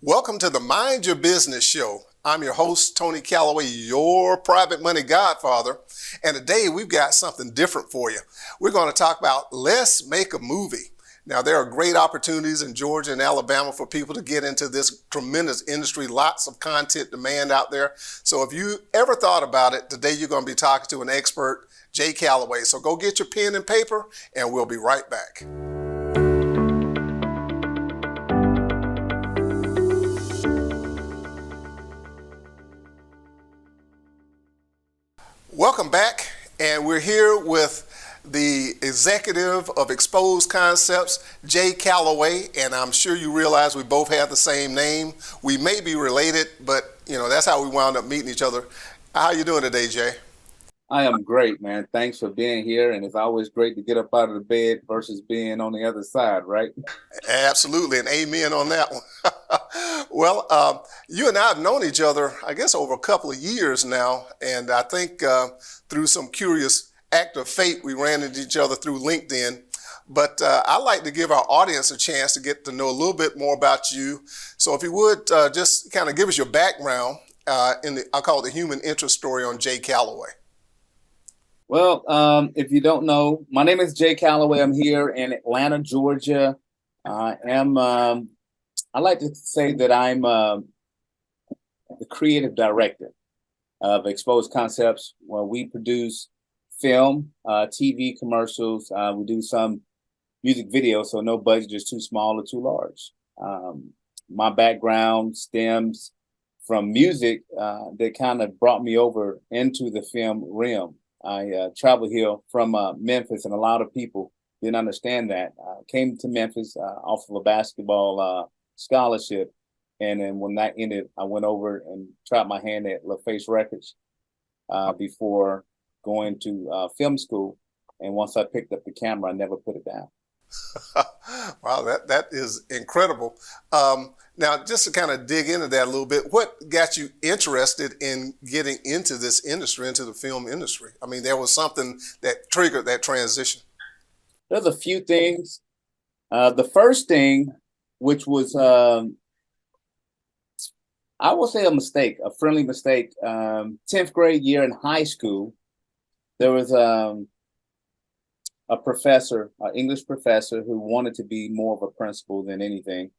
Welcome to the Mind Your Business Show. I'm your host, Tony Calloway, your private money godfather. And today we've got something different for you. We're going to talk about let's make a movie. Now, there are great opportunities in Georgia and Alabama for people to get into this tremendous industry, lots of content demand out there. So if you ever thought about it, today you're going to be talking to an expert, Jay Calloway. So go get your pen and paper, and we'll be right back. Welcome back, and we're here with the executive of Exposed Concepts, Jay Calloway, and I'm sure you realize we both have the same name. We may be related, but that's how we wound up meeting each other. How you doing today, Jay? I am great, man. Thanks for being here. And it's always great to get up out of the bed versus being on the other side, right? Absolutely, and amen on that one. Well, you and I have known each other, I guess, over a couple of years now, and I think through some curious act of fate, we ran into each other through LinkedIn. But I'd like to give our audience a chance to get to know a little bit more about you. So if you would just kind of give us your background I'll call it the human interest story on Jay Calloway. Well, if you don't know, my name is Jay Calloway. I'm here in Atlanta, Georgia. I like to say that I'm the creative director of Exposed Concepts, where we produce film, TV commercials. We do some music videos, so no budget is too small or too large. My background stems from music that kind of brought me over into the film realm. I traveled here from Memphis, and a lot of people didn't understand that. I came to Memphis off of a basketball scholarship, and then when that ended, I went over and tried my hand at LaFace Records before going to film school. And once I picked up the camera, I never put it down. Wow, that is incredible. Now, just to kind of dig into that a little bit, what got you interested in getting into this industry, into the film industry? I mean, there was something that triggered that transition. There's a few things. The first thing, which was, I will say a mistake, a friendly mistake. 10th grade year in high school, there was a professor, an English professor, who wanted to be more of a principal than anything.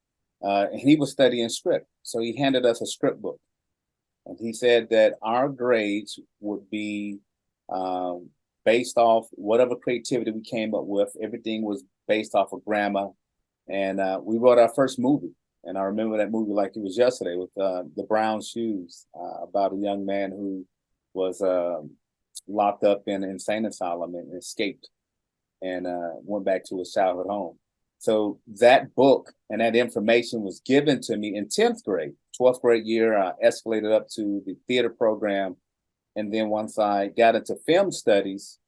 And he was studying script. So he handed us a script book. And he said that our grades would be based off whatever creativity we came up with. Everything was based off of grammar. And we wrote our first movie. And I remember that movie like it was yesterday, with The Brown Shoes, about a young man who was locked up in an insane asylum and escaped and went back to his childhood home. So that book and that information was given to me in 10th grade. 12th grade year, I escalated up to the theater program. And then once I got into film studies,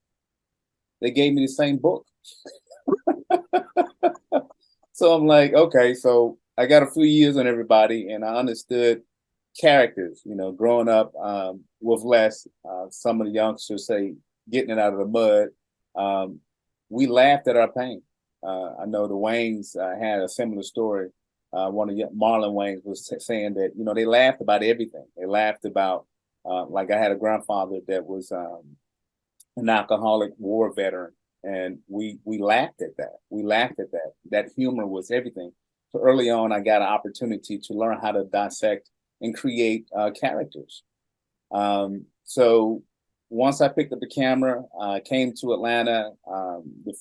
they gave me the same book. So I'm like, okay, so I got a few years on everybody, and I understood characters, growing up with less. Some of the youngsters say getting it out of the mud. We laughed at our pain. I know the Waynes had a similar story. One of Marlon Wayans was saying that, they laughed about everything. They laughed about, like I had a grandfather that was an alcoholic war veteran, and we laughed at that. We laughed at that. That humor was everything. So early on, I got an opportunity to learn how to dissect and create characters. So once I picked up the camera, came to Atlanta.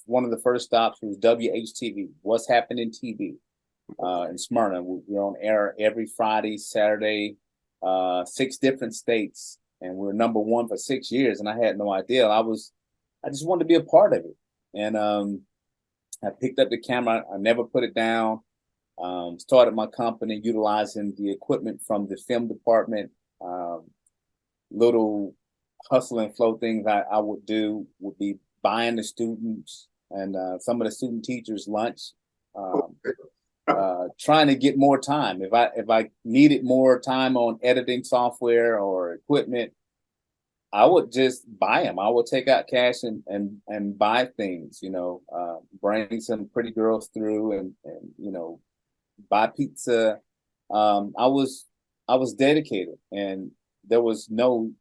One of the first stops was WHTV, What's Happening TV, in Smyrna. We're on air every Friday, Saturday, 6 different states, and we were number one for 6 years. And I had no idea. I just wanted to be a part of it. And I picked up the camera. I never put it down. Started my company utilizing the equipment from the film department. Little hustle and flow things I would do would be buying the students and some of the student teachers lunch, trying to get more time. If I needed more time on editing software or equipment, I would just buy them. I would take out cash and buy things, bring some pretty girls through and buy pizza, I was dedicated, and there was no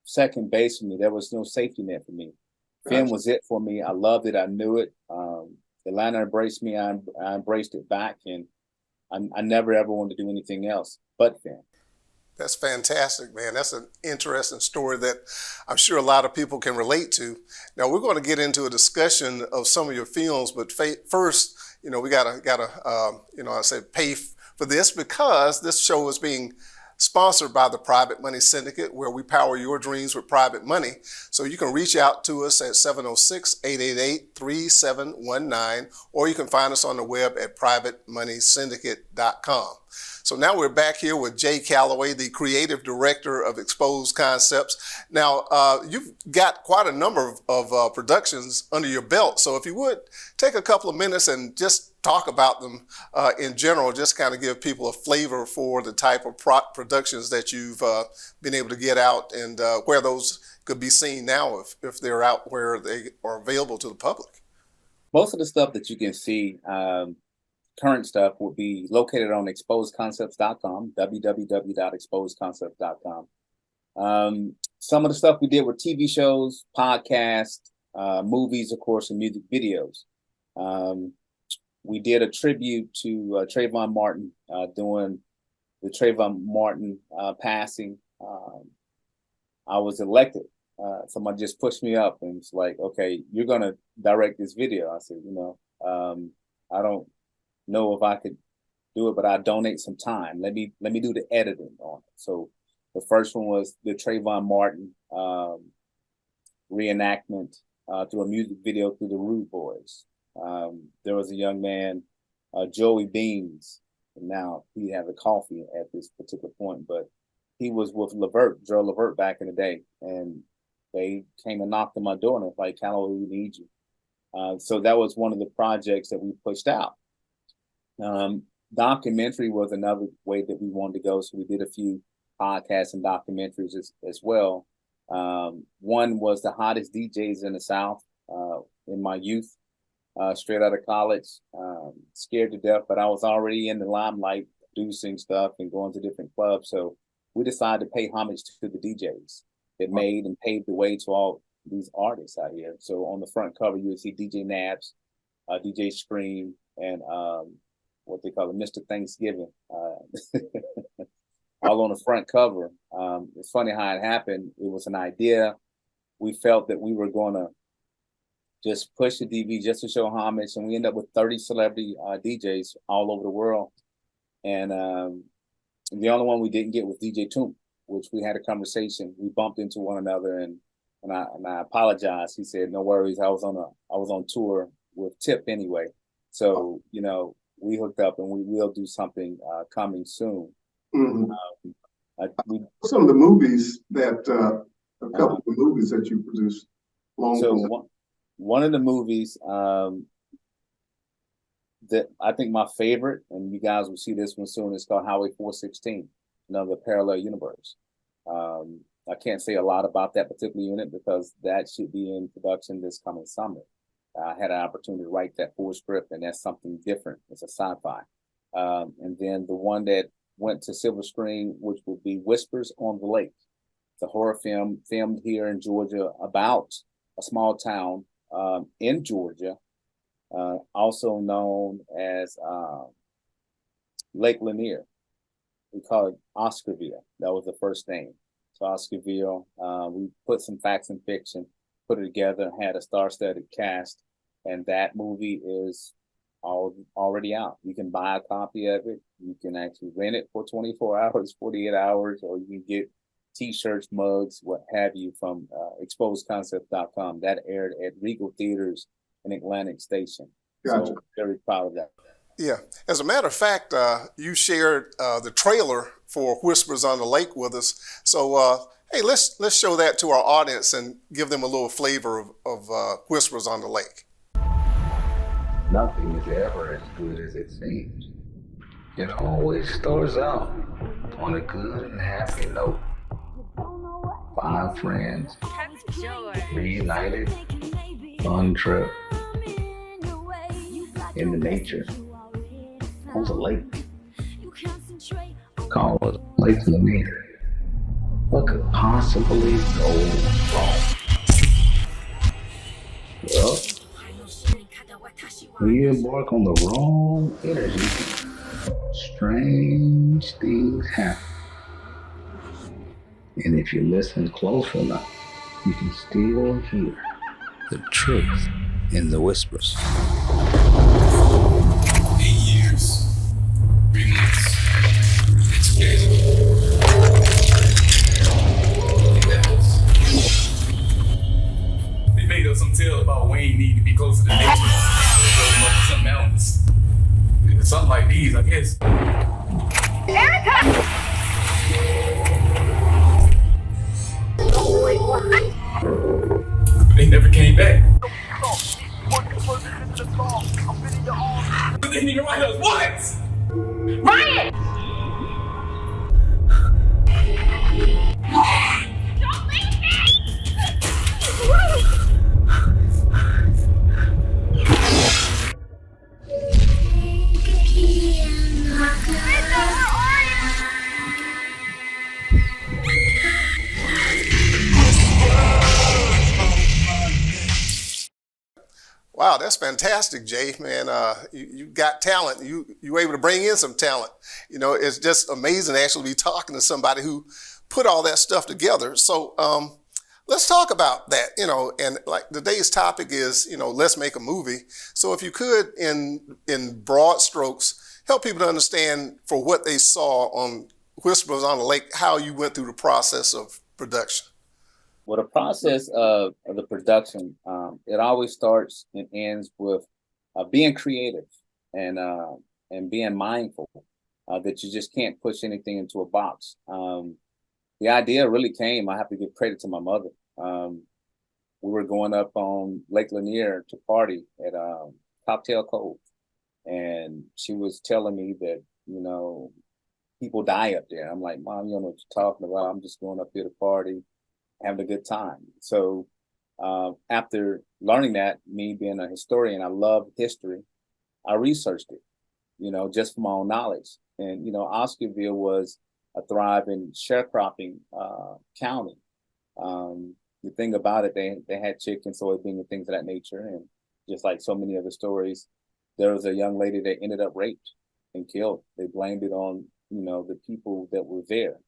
second base for me. There was no safety net for me. Film was it for me. I loved it. I knew it. Atlanta embraced me. I embraced it back, and I never ever wanted to do anything else but film. That's fantastic, man. That's an interesting story that I'm sure a lot of people can relate to. Now we're going to get into a discussion of some of your films, but first, we gotta I said pay for this because this show is being sponsored by the Private Money Syndicate, where we power your dreams with private money. So you can reach out to us at 706-888-3719, or you can find us on the web at privatemoneysyndicate.com. So now we're back here with Jay Calloway, the creative director of Exposed Concepts. Now, you've got quite a number of productions under your belt. So if you would, take a couple of minutes and just talk about them in general, just kind of give people a flavor for the type of productions that you've been able to get out and where those could be seen now if they're out where they are available to the public. Most of the stuff that you can see, current stuff, will be located on exposedconcepts.com, www.exposedconcepts.com. Some of the stuff we did were TV shows, podcasts, movies, of course, and music videos. We did a tribute to Trayvon Martin, doing the Trayvon Martin passing. I was elected. Someone just pushed me up and was like, okay, you're going to direct this video. I said, I don't know if I could do it, but I donate some time. Let me do the editing on it. So the first one was the Trayvon Martin reenactment through a music video through the Rude Boys. There was a young man, Joey Beans, and now he has a coffee at this particular point, but he was with Joe Levert back in the day, and they came and knocked on my door and was like, Calloway, we need you. So that was one of the projects that we pushed out. Documentary was another way that we wanted to go. So we did a few podcasts and documentaries as well. One was the hottest DJs in the South in my youth, straight out of college, scared to death, but I was already in the limelight, producing stuff and going to different clubs. So we decided to pay homage to the DJs that made and paved the way to all these artists out here. So on the front cover, you would see DJ Nabs, DJ Scream, and what they call it, Mr. Thanksgiving, all on the front cover. It's funny how it happened. It was an idea. We felt that we were going to just push the DV just to show homage, and we ended up with 30 celebrity DJs all over the world. And the only one we didn't get was DJ Toomp, which we had a conversation. We bumped into one another, and I apologized. He said, "No worries. I was on tour with Tip anyway." So we hooked up, and we will do something coming soon. Mm-hmm. Some of the movies that a couple of the movies that you produced. One of the movies that I think my favorite, and you guys will see this one soon, is called Highway 416, another parallel universe. I can't say a lot about that particular unit because that should be in production this coming summer. I had an opportunity to write that full script, and that's something different. It's a sci-fi. And then the one that went to silver screen, which would be Whispers on the Lake. It's a horror film filmed here in Georgia about a small town in Georgia, also known as Lake Lanier. We call it Oscarville. That was the first name. So Oscarville, we put some facts and fiction, put it together, had a star-studded cast, and that movie is already out. You can buy a copy of it. You can actually rent it for 24 hours, 48 hours, or you can get T-shirts, mugs, what have you, from exposedconcept.com. That aired at Regal Theaters in Atlantic Station. Gotcha. So very proud of that. Yeah. As a matter of fact, you shared the trailer for Whispers on the Lake with us. So, hey, let's show that to our audience and give them a little flavor of Whispers on the Lake. Nothing is ever as good as it seems. It always starts out on a good and happy note. 5 friends, reunited, fun trip, in the nature, on the lake. called Lake Lanier. What could possibly go wrong? Well, when you embark on the wrong energy, strange things happen. And if you listen close enough, you can still hear the truth in the whispers. 8 years, 3 months, 2 days. They made up some tale about Wayne needing to be closer to nature. Some mountains. Something like these, I guess. Erica! They never came back. They didn't even write us. What? Ryan! Don't leave Wow, that's fantastic, Jay, man. You got talent. You were able to bring in some talent. You know, it's just amazing to actually be talking to somebody who put all that stuff together. So let's talk about that, you know, and like today's topic is, you know, let's make a movie. So if you could, in broad strokes, help people to understand for what they saw on Whispers on the Lake, how you went through the process of production. Well, the process of the production, it always starts and ends with being creative and being mindful that you just can't push anything into a box. The idea really came, I have to give credit to my mother. We were going up on Lake Lanier to party at Cocktail Cove. And she was telling me that, you know, people die up there. I'm like, Mom, you don't know what you're talking about. I'm just going up here to party, having a good time. So after learning that, me being a historian, I love history, I researched it, you know, just for my own knowledge. And, you know, Oscarville was a thriving sharecropping county. The thing about it, they had chickens, soybeans, and things of that nature. And just like so many other stories, there was a young lady that ended up raped and killed. They blamed it on, you know, the people that were there.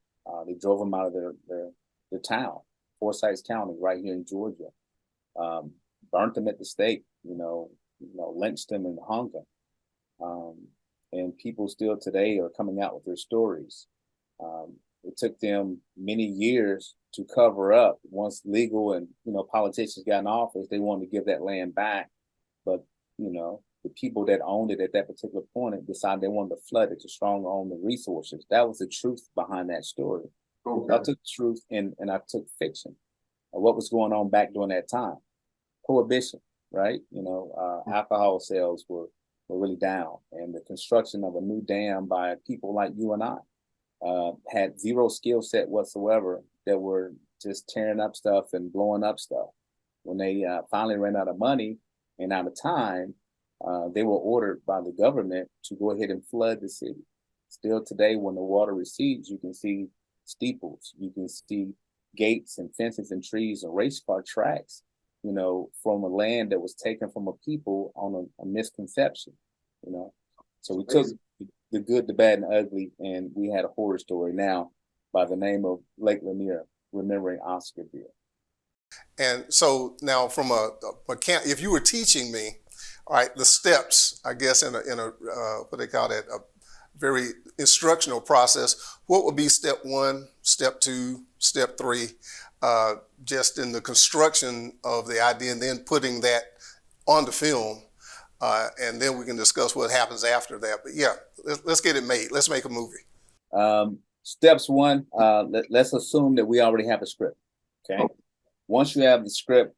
They drove them out of their town, Forsyth County, right here in Georgia. Burnt them at the stake, you know, lynched them and hung them. And people still today are coming out with their stories. It took them many years to cover up. Once legal and, you know, politicians got in office, they wanted to give that land back. But, you know, the people that owned it at that particular point decided they wanted to flood it to strong own the resources. That was the truth behind that story. Okay. I took truth and I took fiction of what was going on back during that time. Prohibition, right? You know, alcohol sales were really down, and the construction of a new dam by people like you and I had zero skill set whatsoever, that were just tearing up stuff and blowing up stuff. When they finally ran out of money and out of time, they were ordered by the government to go ahead and flood the city. Still today, when the water recedes, you can see steeples, you can see gates and fences and trees and race car tracks, you know, from a land that was taken from a people on a misconception, you know. So we took the good, the bad, and ugly, and we had a horror story now by the name of Lake Lanier, remembering Oscarville. And so now, from if you were teaching me, all right, the steps, I guess, in a what they call that, a very instructional process, what would be step 1, step 2, step 3, just in the construction of the idea, and then putting that on the film, and then we can discuss what happens after that. But yeah, let's get it made. Let's make a movie. Steps 1, let's assume that we already have a script. Okay. Once you have the script,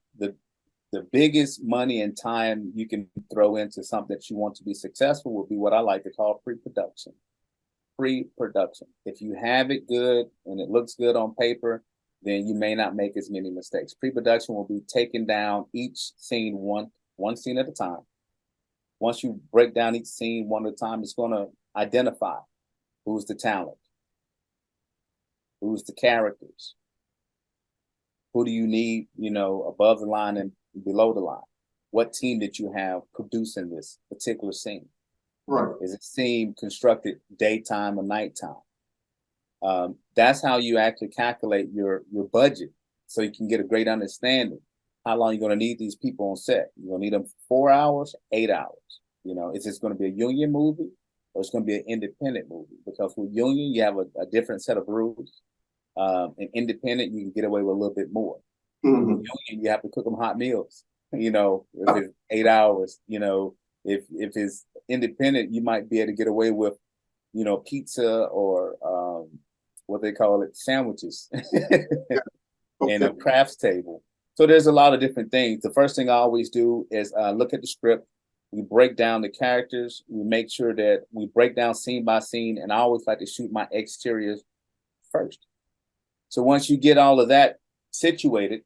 the biggest money and time you can throw into something that you want to be successful would be what I like to call pre-production. Pre-production. If you have it good and it looks good on paper, then you may not make as many mistakes. Pre-production will be taking down each scene one scene at a time. Once you break down each scene one at a time, it's going to identify who's the talent, Who's the characters? Who do you need, above the line and below the line? What team did you have producing this particular scene? Right. Is it scene constructed daytime or nighttime? That's how you actually calculate your budget, so you can get a great understanding how long you're going to need these people on set. You're going to need them 4 hours, 8 hours. Is this going to be a union movie or it's going to be an independent movie? Because with union, you have a different set of rules. And independent, you can get away with a little bit more. Mm-hmm. With union, you have to cook them hot meals. If it's 8 hours, if it's independent, you might be able to get away with, pizza or what they call it, sandwiches, and a crafts table. So there's a lot of different things. The first thing I always do is look at the script. We break down the characters. We make sure that we break down scene by scene. And I always like to shoot my exteriors first. So once you get all of that situated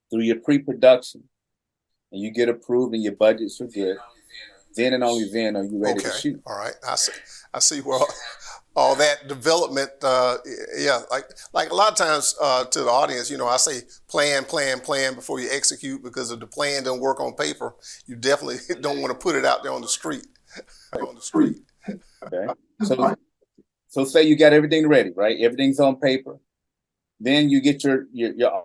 through your pre-production and you get approved and your budgets are good, then and only then are you ready to shoot. All right. I see where all that development, like a lot of times to the audience, I say plan before you execute, because if the plan don't work on paper, you definitely don't want to put it out there on the street. Okay. So say you got everything ready, right? Everything's on paper. Then you get your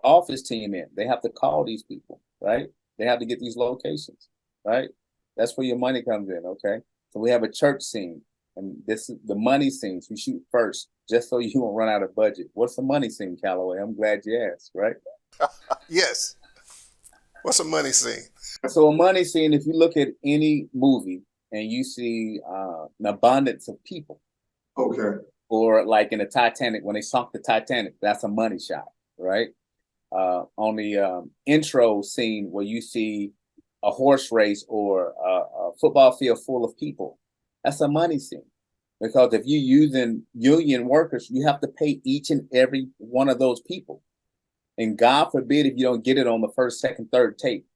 office team in. They have to call these people, right? They have to get these locations, right? That's where your money comes in, okay? So we have a church scene, and this is the money scenes. We shoot first, just so you won't run out of budget. What's the money scene, Calloway? I'm glad you asked, right? Yes. What's a money scene? So a money scene, if you look at any movie and you see an abundance of people. Okay. Or like in the Titanic, when they sunk the Titanic, that's a money shot, right? On the intro scene where you see a horse race or a football field full of people, that's a money scene. Because if you're using union workers, you have to pay each and every one of those people. And God forbid if you don't get it on the first, second, third tape.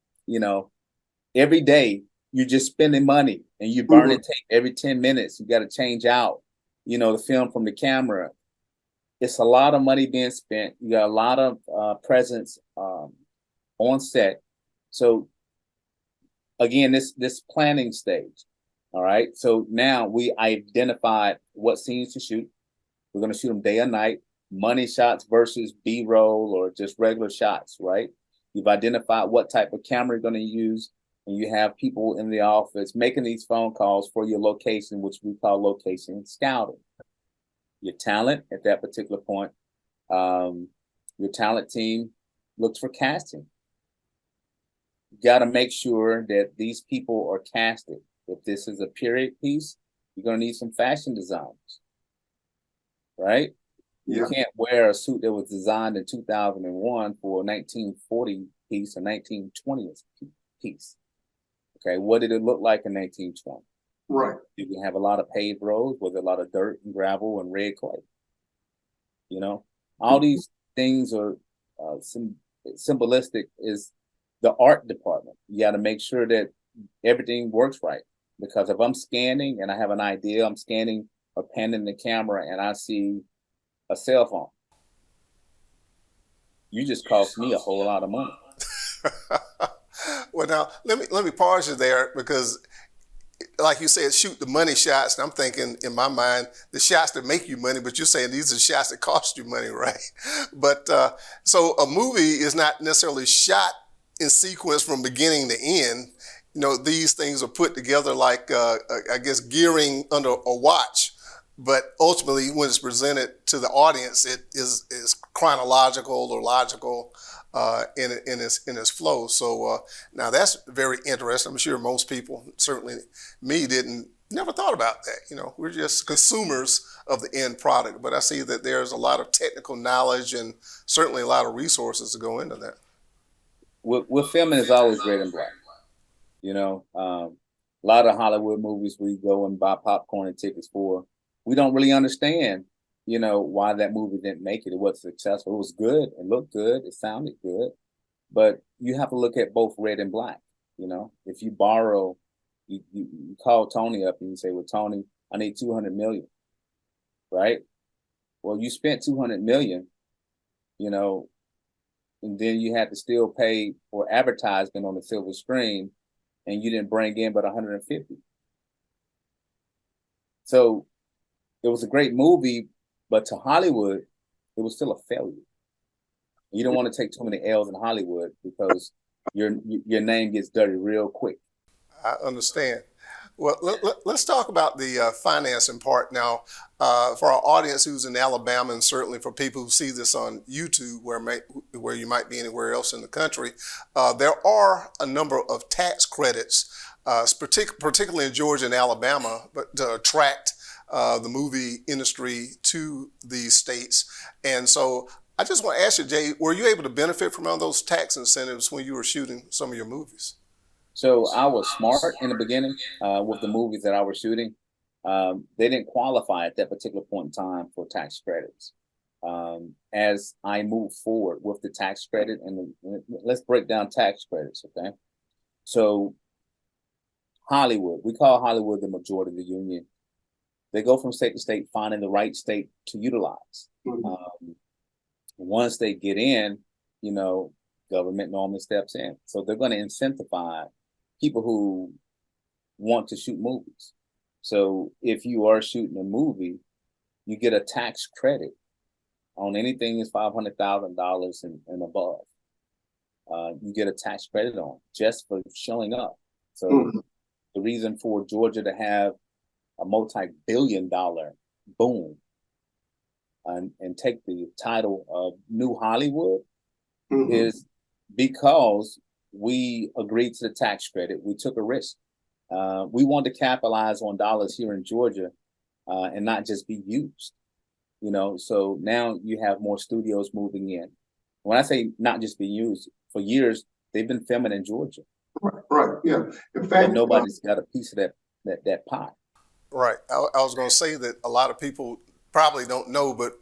Every day you're just spending money and you're burning tape every 10 minutes. You got to change out, the film from the camera. It's a lot of money being spent. You got a lot of presence on set. So again, this planning stage. All right. So now we identified what scenes to shoot. We're going to shoot them day and night, money shots versus B-roll or just regular shots, right? You've identified what type of camera you're going to use, and you have people in the office making these phone calls for your location, which we call location scouting. Your talent at that particular point, your talent team looks for casting. You got to make sure that these people are casted. If this is a period piece, you're going to need some fashion designers, right? Yeah. You can't wear a suit that was designed in 2001 for a 1940 piece or 1920 piece. Okay, what did it look like in 1920? Right. Did we have a lot of paved roads? Was there a lot of dirt and gravel and red clay? All these things are symbolistic is the art department. You got to make sure that everything works right. Because if I'm scanning and I have an idea, I'm scanning or panning the camera and I see a cell phone, you just cost me a whole lot of money. Well, now let me pause you there, because like you said, shoot the money shots. And I'm thinking in my mind, the shots that make you money, but you're saying these are the shots that cost you money, right? But so a movie is not necessarily shot in sequence from beginning to end. These things are put together like, I guess, gearing under a watch. But ultimately, when it's presented to the audience, it is chronological or logical in its flow. So now that's very interesting. I'm sure most people, certainly me, never thought about that. We're just consumers of the end product. But I see that there's a lot of technical knowledge and certainly a lot of resources to go into that. With filming is always red and black. A lot of Hollywood movies we go and buy popcorn and tickets for, we don't really understand, why that movie didn't make it. It wasn't successful. It was good. It looked good. It sounded good. But you have to look at both red and black. If you borrow, you call Tony up and you say, well, Tony, I need $200 million. Right? well, you spent 200 million, you know, and then you had to still pay for advertisement on the silver screen, and you didn't bring in but 150. So it was a great movie, but to Hollywood, it was still a failure. You don't want to take too many L's in Hollywood because your name gets dirty real quick. I understand. Well, let's talk about the financing part now. For our audience who's in Alabama, and certainly for people who see this on YouTube, where you might be anywhere else in the country, there are a number of tax credits, particularly in Georgia and Alabama, but to attract the movie industry to these states. And so I just want to ask you, Jay, were you able to benefit from all those tax incentives when you were shooting some of your movies? So I was smart in the beginning with the movies that I was shooting. They didn't qualify at that particular point in time for tax credits. As I moved forward with the tax credit, and let's break down tax credits, okay? So Hollywood, we call Hollywood the majority of the union. They go from state to state, finding the right state to utilize. Once they get in, you know, government normally steps in. So they're going to incentivize people who want to shoot movies. So if you are shooting a movie, you get a tax credit on anything that's $500,000 and above. You get a tax credit on just for showing up. So the reason for Georgia to have a multi-billion-dollar boom and take the title of New Hollywood is because we agreed to the tax credit. We took a risk. We wanted to capitalize on dollars here in Georgia and not just be used. You know, so now you have more studios moving in. When I say not just being used, for years they've been filming in Georgia. Right. Yeah. In fact, but nobody's got a piece of that pie. Right. I was going to say that a lot of people probably don't know, but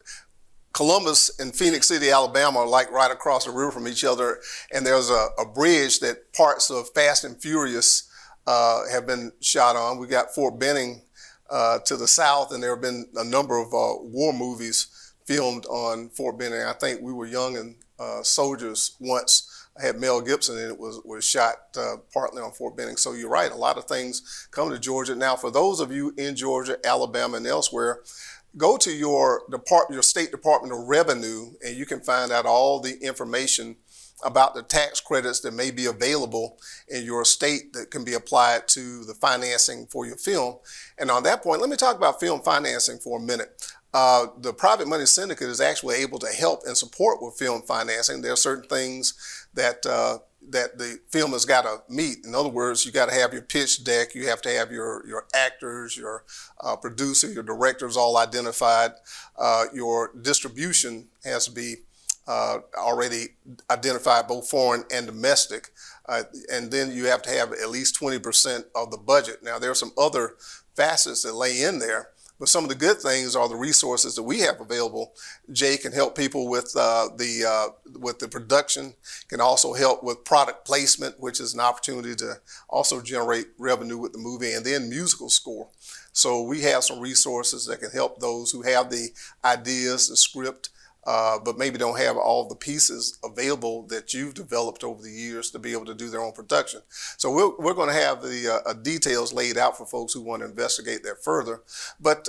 Columbus and Phoenix City, Alabama are like right across the river from each other. And there's a bridge that parts of Fast and Furious have been shot on. We got Fort Benning to the south, and there have been a number of war movies filmed on Fort Benning. I think We Were Young and Soldiers once had Mel Gibson, and it was shot partly on Fort Benning. So you're right, a lot of things come to Georgia. Now, for those of you in Georgia, Alabama, and elsewhere, go to your state Department of Revenue, and you can find out all the information about the tax credits that may be available in your state that can be applied to the financing for your film. And on that point, let me talk about film financing for a minute. The Private Money Syndicate is actually able to help and support with film financing. There are certain things that the film has got to meet. In other words, you got to have your pitch deck, you have to have your actors, your producer, your directors all identified. Your distribution has to be already identified, both foreign and domestic. And then you have to have at least 20% of the budget. Now, there are some other facets that lay in there, but some of the good things are the resources that we have available. Jay can help people with the production, can also help with product placement, which is an opportunity to also generate revenue with the movie, and then musical score. So we have some resources that can help those who have the ideas, the script, but maybe don't have all the pieces available that you've developed over the years to be able to do their own production. So we're going to have the details laid out for folks who want to investigate that further. But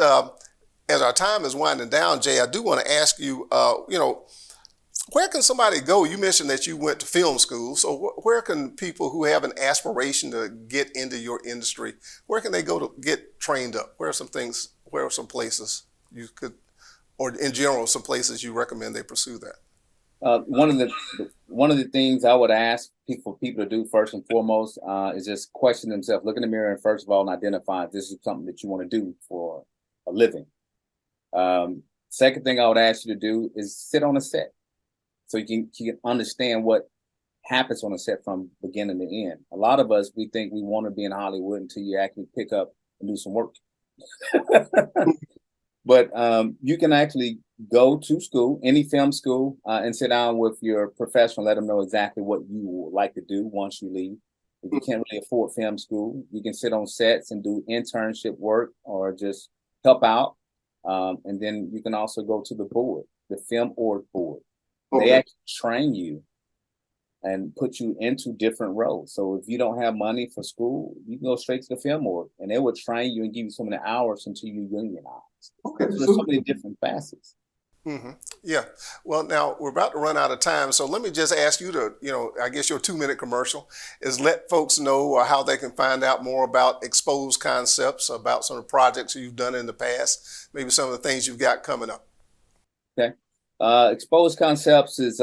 as our time is winding down, Jay, I do want to ask you, where can somebody go? You mentioned that you went to film school. So where can people who have an aspiration to get into your industry, where can they go to get trained up? Where are some places you could, or in general, some places you recommend they pursue that? One of the things I would ask people to do first and foremost is just question themselves, look in the mirror, and first of all, identify if this is something that you want to do for a living. Second thing I would ask you to do is sit on a set, so you can understand what happens on a set from beginning to end. A lot of us, we think we want to be in Hollywood until you actually pick up and do some work. But you can actually go to school, any film school, and sit down with your professional, let them know exactly what you would like to do once you leave. If you can't really afford film school, you can sit on sets and do internship work or just help out. And then you can also go to the board, the Film Org board. They Okay. actually train you and put you into different roles. So if you don't have money for school, you can go straight to the Film Org, and they will train you and give you so many hours until you unionize. Okay. So there's so many different facets. Hmm. Yeah. Well, now we're about to run out of time, so let me just ask you to, I guess your 2-minute commercial is let folks know how they can find out more about Exposed Concepts, about some of the projects you've done in the past, maybe some of the things you've got coming up. Okay. Exposed Concepts is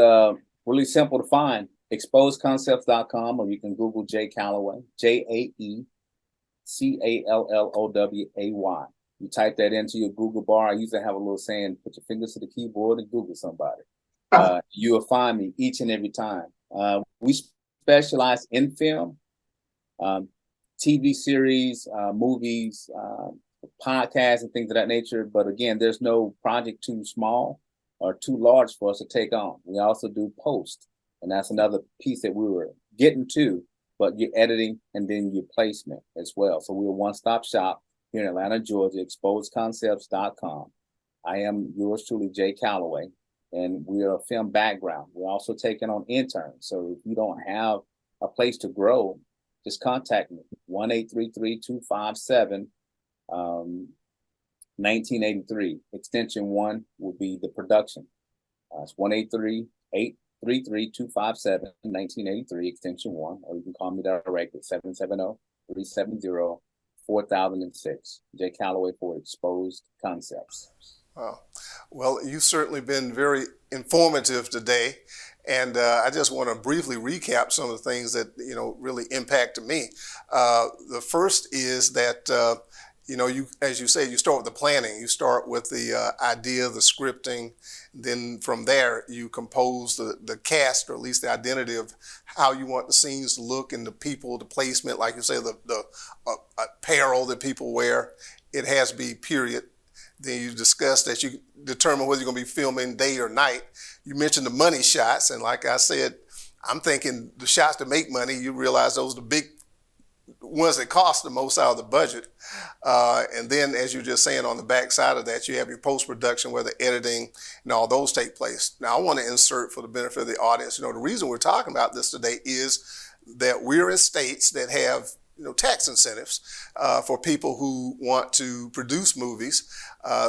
really simple to find. ExposedConcepts.com, or you can Google Jay Calloway, JaeCalloway. You type that into your Google bar. I usually have a little saying, put your fingers to the keyboard and Google somebody. You will find me each and every time. We specialize in film, TV series, movies, podcasts, and things of that nature. But again, there's no project too small or too large for us to take on. We also do post, and that's another piece that we were getting to, but your editing and then your placement as well. So we're a one-stop shop here in Atlanta, Georgia, exposedconcepts.com. I am yours truly, Jay Calloway, and we are a film background. We're also taking on interns. So if you don't have a place to grow, just contact me, 1-833-257-1983. Extension 1 will be the production. It's 1-833-257-1983, extension 1, or you can call me direct at 770-370-4006. Jay Calloway for Exposed Concepts. Wow. Well, you've certainly been very informative today. And I just want to briefly recap some of the things that, really impacted me. The first is that, you, as you say, you start with the planning. You start with the idea, the scripting. Then from there, you compose the cast, or at least the identity of how you want the scenes to look, and the people, the placement, like you say, the apparel that people wear. It has to be period. Then you discuss that you determine whether you're going to be filming day or night. You mentioned the money shots, and like I said, I'm thinking the shots to make money. You realize those are the big ones that cost the most out of the budget. And then, as you're just saying, on the back side of that, you have your post-production where the editing and all those take place. Now, I want to insert for the benefit of the audience, the reason we're talking about this today is that we're in states that have tax incentives for people who want to produce movies.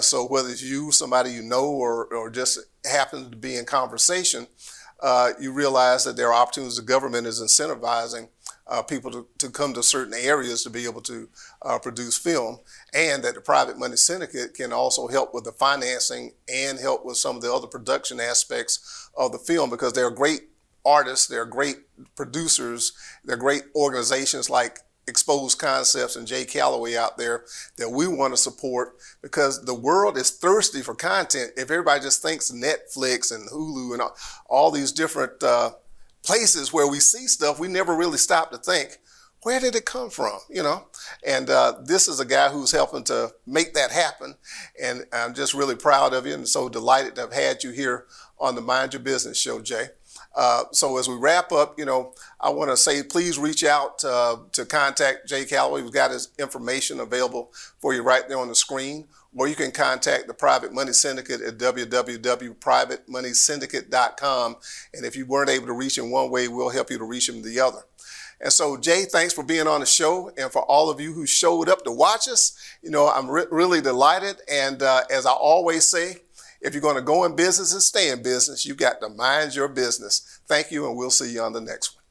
So whether it's you, somebody you know, or just happen to be in conversation, you realize that there are opportunities. The government is incentivizing people to come to certain areas to be able to produce film, and that the private money syndicate can also help with the financing and help with some of the other production aspects of the film, because they're great artists, they're great producers, they're great organizations like Exposed Concepts and Jay Calloway out there that we want to support, because the world is thirsty for content. If everybody just thinks Netflix and Hulu and all these different places where we see stuff, we never really stop to think, where did it come from? And this is a guy who's helping to make that happen. And I'm just really proud of you, and so delighted to have had you here on the Mind Your Business show, Jay. So as we wrap up, I want to say, please reach out to contact Jay Calloway. We've got his information available for you right there on the screen. Or you can contact the Private Money Syndicate at www.privatemoneysyndicate.com. And if you weren't able to reach him one way, we'll help you to reach him the other. And so, Jay, thanks for being on the show. And for all of you who showed up to watch us, I'm really delighted. And as I always say, if you're going to go in business and stay in business, you got to mind your business. Thank you, and we'll see you on the next one.